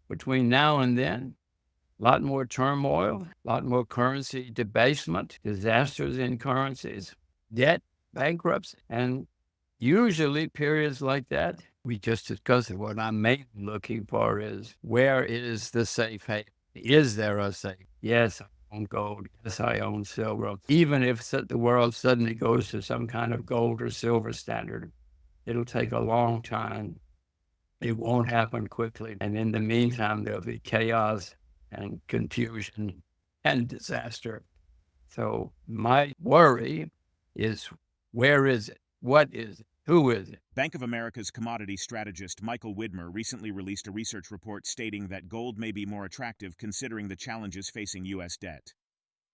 between now and then, a lot more turmoil, a lot more currency debasement, disasters in currencies, debt, bankruptcy. And usually periods like that, we just discussed it. What I'm mainly looking for is, where is the safe haven? Is there a safe? Yes, I own gold. Yes, I own silver. Even if the world suddenly goes to some kind of gold or silver standard, it'll take a long time. It won't happen quickly. And in the meantime, there'll be chaos and confusion and disaster. So my worry is, where is it? What is it? Who is it? Bank of America's commodity strategist Michael Widmer recently released a research report stating that gold may be more attractive considering the challenges facing U.S. debt.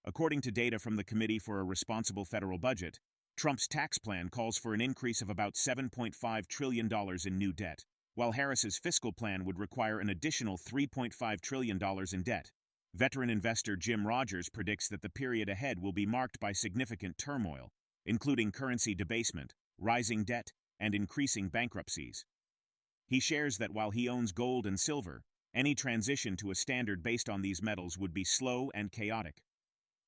According to data from the Committee for a Responsible Federal Budget, Trump's tax plan calls for an increase of about $7.5 trillion in new debt, while Harris's fiscal plan would require an additional $3.5 trillion in debt. Veteran investor JimRogers predicts that the period ahead will be marked by significant turmoil, including currency debasement, rising debt, and increasing bankruptcies. He shares that while he owns gold and silver, any transition to a standard based on these metals would be slow and chaotic.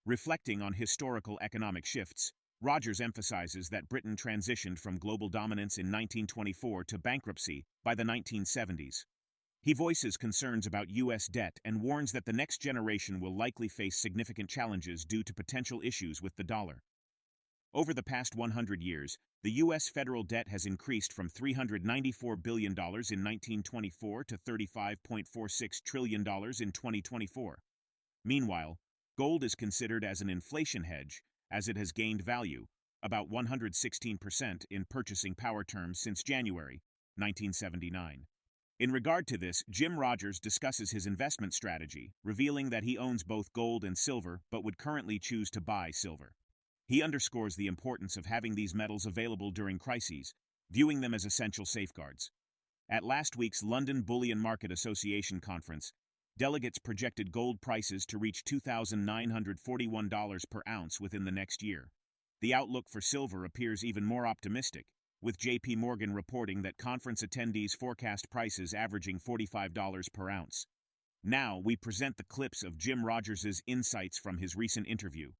Reflecting on historical economic shifts, Rogers emphasizes that Britain transitioned from global dominance in 1924 to bankruptcy by the 1970s. He voices concerns about U.S. debt and warns that the next generation will likely face significant challenges due to potential issues with the dollar. Over the past 100 years, the U.S. federal debt has increased from $394 billion in 1924 to $35.46 trillion in 2024. Meanwhile, gold is considered as an inflation hedge, as it has gained value, about 116% in purchasing power terms since January 1979. In regard to this, JimRogers discusses his investment strategy, revealing that he owns both gold and silver but would currently choose to buy silver. He underscores the importance of having these metals available during crises, viewing them as essential safeguards. At last week's London Bullion Market Association conference, delegates projected gold prices to reach $2,941 per ounce within the next year. The outlook for silver appears even more optimistic, with J.P. Morgan reporting that conference attendees forecast prices averaging $45 per ounce. Now we present the clips of JimRogers' insights from his recent interview.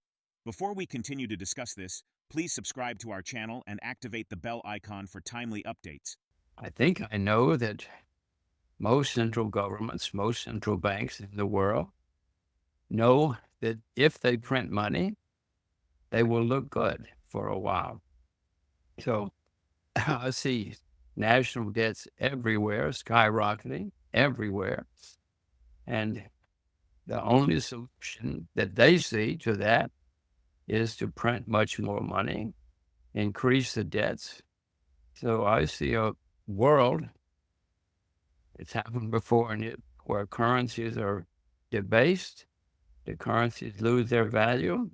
Before we continue to discuss this, please subscribe to our channel and activate the bell icon for timely updates. I think I know that most central governments, most central banks in the world know that if they print money, they will look good for a while. So I see national debts everywhere, skyrocketing everywhere. And the only solution that they see to that is to print much more money, increase the debts. So I see a world, it's happened before, where currencies are debased, the currencies lose their value,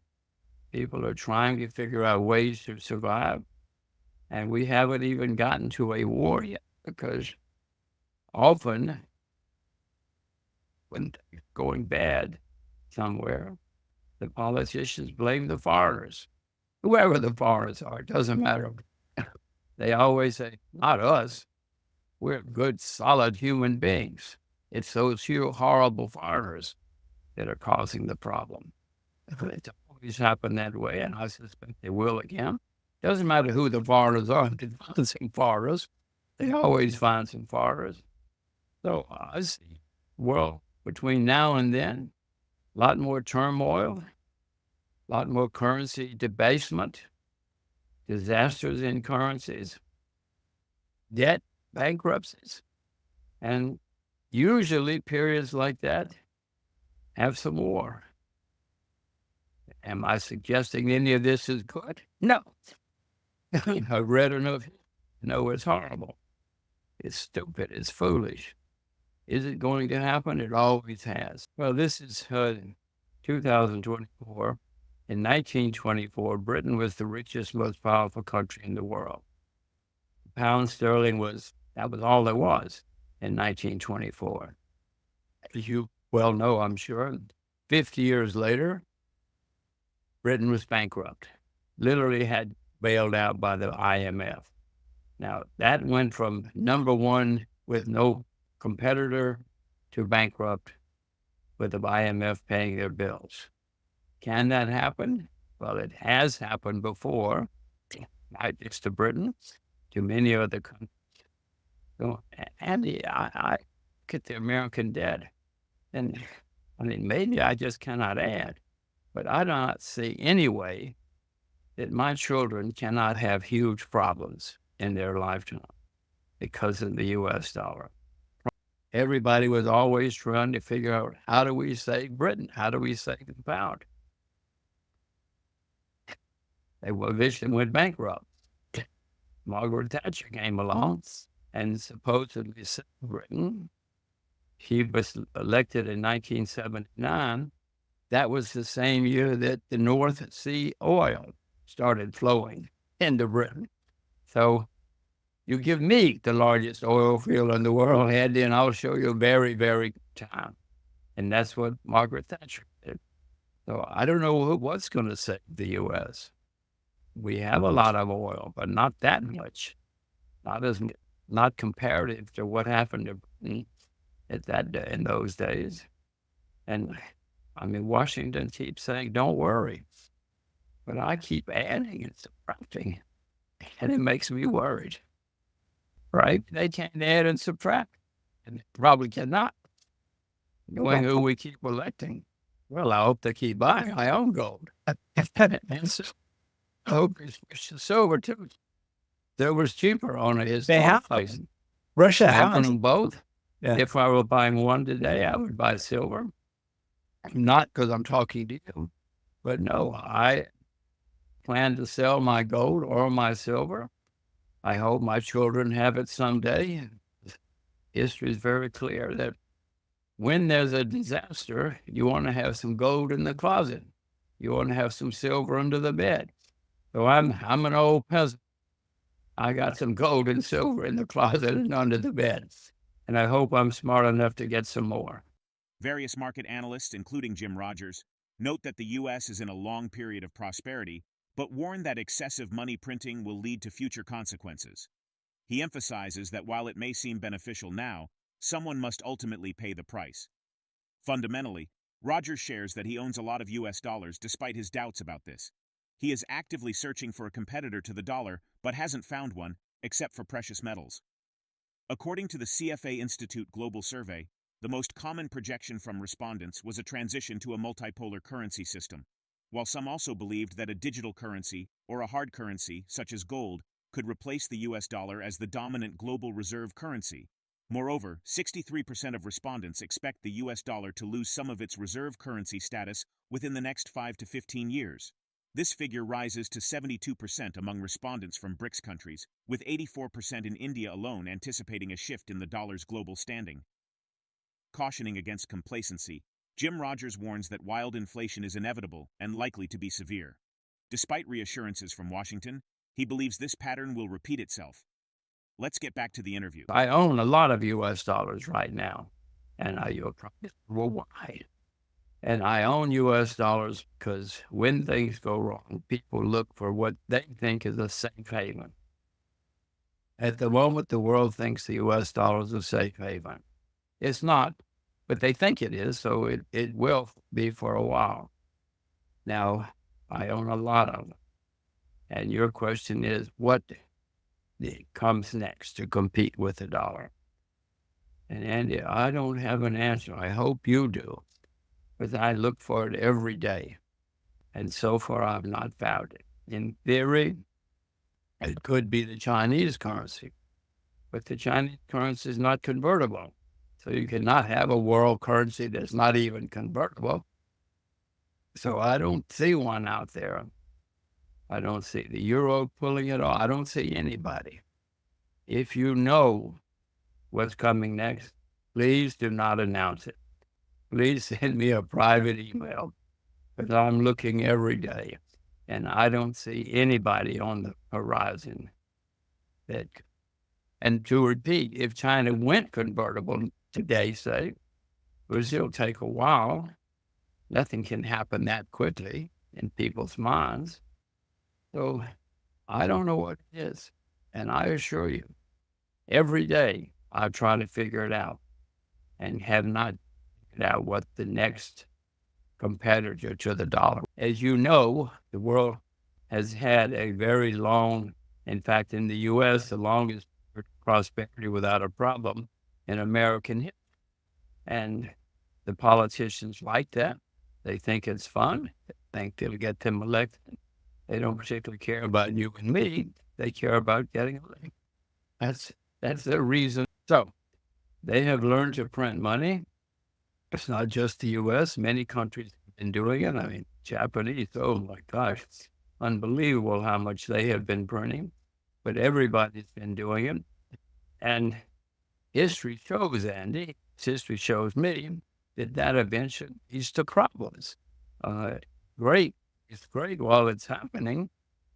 people are trying to figure out ways to survive, and we haven't even gotten to a war yet, because often when it's going bad somewhere, the politicians blame the foreigners, whoever the foreigners are, it doesn't matter. They always say, not us. We're good, solid human beings. It's those few horrible foreigners that are causing the problem. It's always happened that way, and I suspect they will again. Doesn't matter who the foreigners are, they find some foreigners. They always find some foreigners. So I see, well, between now and then, a lot more turmoil, a lot more currency debasement, disasters in currencies, debt, bankruptcies. And usually periods like that have some war. Am I suggesting any of this is good? No. I read enough. No, it's horrible. It's stupid. It's foolish. Is it going to happen? It always has. Well, this is 2024. In 1924, Britain was the richest, most powerful country in the world. The pound sterling that was all there was in 1924. As you well know, I'm sure, 50 years later, Britain was bankrupt, literally had bailed out by the IMF. Now, that went from number one with no competitor to bankrupt with the IMF paying their bills. Can that happen? Well, it has happened before, not just to Britain, to many other countries. So, Andy, I look at the American debt, and I mean, maybe I just cannot add, but I do not see any way that my children cannot have huge problems in their lifetime because of the US dollar. Everybody was always trying to figure out, how do we save Britain? How do we save the pound? They eventually went bankrupt. Margaret Thatcher came along and supposedly saved Britain. She was elected in 1979. That was the same year that the North Sea oil started flowing into Britain. So you give me the largest oil field in the world, Andy, and I'll show you a very, very good time. And that's what Margaret Thatcher did. So I don't know what's going to save the U.S. We have a lot of oil, but not that much. Not comparative to what happened to Britain at that day, in those days. And I mean, Washington keeps saying, "Don't worry," but I keep adding and subtracting, and it makes me worried. Right? They can't add and subtract, and they probably cannot, knowing who we keep electing. Well, I hope they keep buying my own gold. And so I hope it's silver too. Silver's cheaper on it. They have place. Russia Having has. them both. Yeah. If I were buying one today, I would buy silver. Not because I'm talking to you, but no, I plan to sell my gold or my silver. I hope my children have it someday. History is very clear that when there's a disaster, you want to have some gold in the closet. You want to have some silver under the bed. So I'm an old peasant. I got some gold and silver in the closet and under the bed. And I hope I'm smart enough to get some more. Various market analysts, including JimRogers, note that the U.S. is in a long period of prosperity, but warn that excessive money printing will lead to future consequences. He emphasizes that while it may seem beneficial now, someone must ultimately pay the price. Fundamentally, Rogers shares that he owns a lot of U.S. dollars despite his doubts about this. He is actively searching for a competitor to the dollar, but hasn't found one, except for precious metals. According to the CFA Institute Global Survey, the most common projection from respondents was a transition to a multipolar currency system, while some also believed that a digital currency, or a hard currency, such as gold, could replace the US dollar as the dominant global reserve currency. Moreover, 63% of respondents expect the US dollar to lose some of its reserve currency status within the next 5 to 15 years. This figure rises to 72% among respondents from BRICS countries, with 84% in India alone anticipating a shift in the dollar's global standing. Cautioning against complacency, JimRogers warns that wild inflation is inevitable and likely to be severe. Despite reassurances from Washington, he believes this pattern will repeat itself. Let's get back to the interview. I own a lot of U.S. dollars right now, and you'll probably, well, why? And I own U.S. dollars because when things go wrong, people look for what they think is a safe haven. At the moment, the world thinks the U.S. dollar is a safe haven. It's not, but they think it is, so it will be for a while. Now, I own a lot of them. And your question is, what comes next to compete with the dollar? And Andy, I don't have an answer. I hope you do, because I look for it every day. And so far, I've not found it. In theory, it could be the Chinese currency, but the Chinese currency is not convertible. So you cannot have a world currency that's not even convertible. So I don't see one out there. I don't see the euro pulling it off. I don't see anybody. If you know what's coming next, please do not announce it. Please send me a private email, because I'm looking every day, and I don't see anybody on the horizon. And to repeat, if China went convertible today, say, which it'll take a while, nothing can happen that quickly in people's minds. So I don't know what it is. And I assure you, every day I try to figure it out. and have not figured out what the next competitor to the dollar. As you know, the world has had a very long, in fact, in the U.S., the longest prosperity without a problem in American history. And the politicians like that. They think it's fun. They think they'll get them elected. They don't particularly care about you and me. They care about getting elected. That's their reason. So they have learned to print money. It's not just the U.S. Many countries have been doing it. I mean, Japanese, oh my gosh, it's unbelievable how much they have been printing. But everybody's been doing it. And history shows, Andy, history shows me that eventually leads to problems. Great. It's great while it's happening,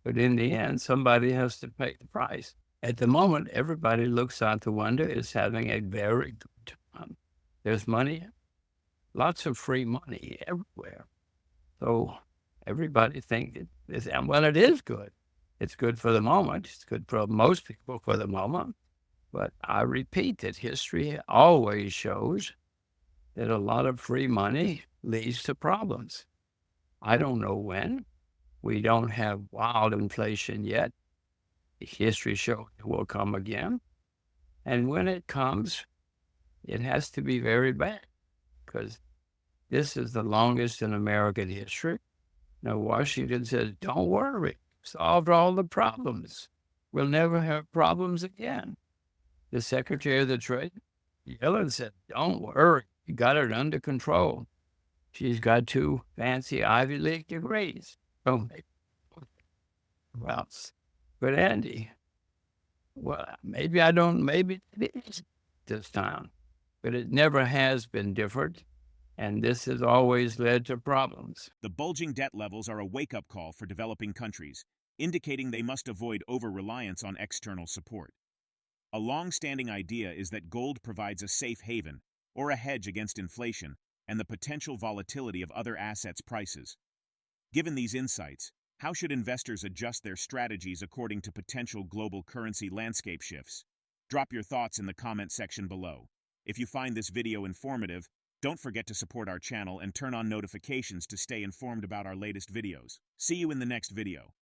but in the end, somebody has to pay the price. At the moment, everybody looks out the window is having a very good time. There's money, lots of free money everywhere. So everybody thinks well, it is good. It's good for the moment. It's good for most people for the moment. But I repeat that history always shows that a lot of free money leads to problems. I don't know when. We don't have wild inflation yet. History shows it will come again. And when it comes, it has to be very bad because this is the longest in American history. Now, Washington says, don't worry, solved all the problems. We'll never have problems again. The Secretary of the Treasury, Yellen, said, don't worry, you got it under control. She's got 2 fancy Ivy League degrees. Oh, well, but Andy, well, maybe it is this time, but it never has been different, and this has always led to problems. The bulging debt levels are a wake-up call for developing countries, indicating they must avoid over-reliance on external support. A long-standing idea is that gold provides a safe haven, or a hedge against inflation, and the potential volatility of other assets' prices. Given these insights, how should investors adjust their strategies according to potential global currency landscape shifts? Drop your thoughts in the comment section below. If you find this video informative, don't forget to support our channel and turn on notifications to stay informed about our latest videos. See you in the next video.